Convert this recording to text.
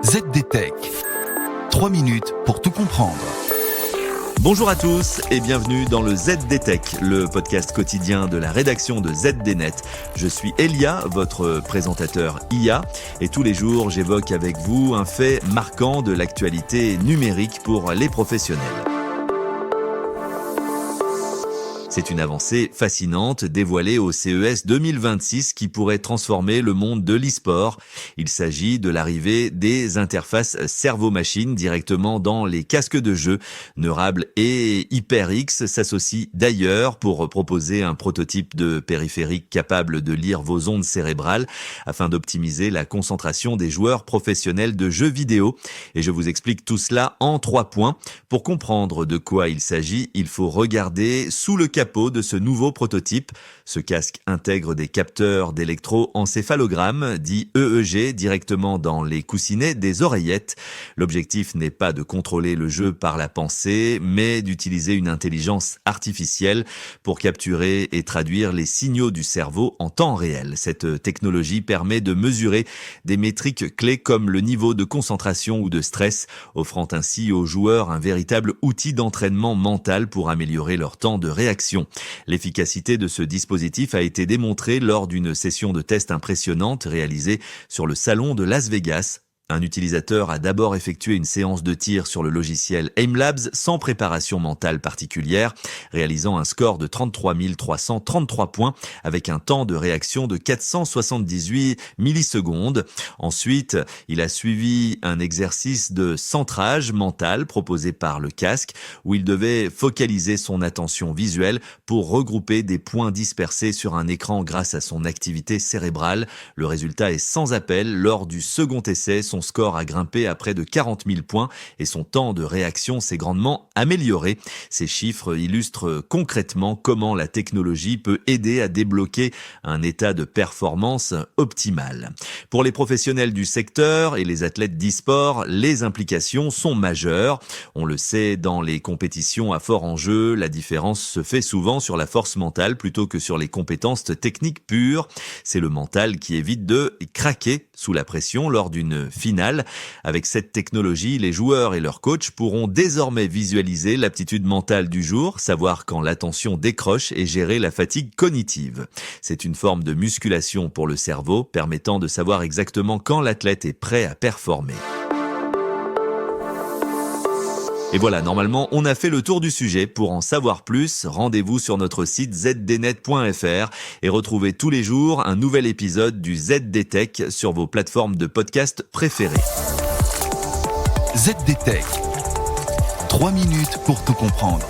ZDTech. 3 minutes pour tout comprendre. Bonjour à tous et bienvenue dans le ZDTech, le podcast quotidien de la rédaction de ZDNet. Je suis Elia, votre présentateur IA, et tous les jours j'évoque avec vous un fait marquant de l'actualité numérique pour les professionnels. C'est une avancée fascinante dévoilée au CES 2026 qui pourrait transformer le monde de l'e-sport. Il s'agit de l'arrivée des interfaces cerveau-machine directement dans les casques de jeu. Neurable et HyperX s'associent d'ailleurs pour proposer un prototype de périphérique capable de lire vos ondes cérébrales afin d'optimiser la concentration des joueurs professionnels de jeux vidéo. Et je vous explique tout cela en 3 points. Pour comprendre de quoi il s'agit, il faut regarder sous le capot de ce nouveau prototype. Ce casque intègre des capteurs d'électroencéphalogramme, dits EEG, directement dans les coussinets des oreillettes. L'objectif n'est pas de contrôler le jeu par la pensée, mais d'utiliser une intelligence artificielle pour capturer et traduire les signaux du cerveau en temps réel. Cette technologie permet de mesurer des métriques clés comme le niveau de concentration ou de stress, offrant ainsi aux joueurs un véritable outil d'entraînement mental pour améliorer leur temps de réaction. L'efficacité de ce dispositif a été démontrée lors d'une session de test impressionnante réalisée sur le salon de Las Vegas. Un utilisateur a d'abord effectué une séance de tir sur le logiciel AimLabs sans préparation mentale particulière, réalisant un score de 33 333 points avec un temps de réaction de 478 millisecondes. Ensuite, il a suivi un exercice de centrage mental proposé par le casque où il devait focaliser son attention visuelle pour regrouper des points dispersés sur un écran grâce à son activité cérébrale. Le résultat est sans appel. Lors du second essai, son score a grimpé à près de 40 000 points et son temps de réaction s'est grandement amélioré. Ces chiffres illustrent concrètement comment la technologie peut aider à débloquer un état de performance optimal. Pour les professionnels du secteur et les athlètes d'e-sport, les implications sont majeures. On le sait, dans les compétitions à fort enjeu, la différence se fait souvent sur la force mentale plutôt que sur les compétences techniques pures. C'est le mental qui évite de craquer sous la pression lors d'une finale. Avec cette technologie, les joueurs et leurs coachs pourront désormais visualiser l'aptitude mentale du jour, savoir quand l'attention décroche et gérer la fatigue cognitive. C'est une forme de musculation pour le cerveau, permettant de savoir exactement quand l'athlète est prêt à performer. Et voilà, normalement, on a fait le tour du sujet. Pour en savoir plus, rendez-vous sur notre site zdnet.fr et retrouvez tous les jours un nouvel épisode du ZDTech sur vos plateformes de podcast préférées. ZDTech. 3 minutes pour tout comprendre.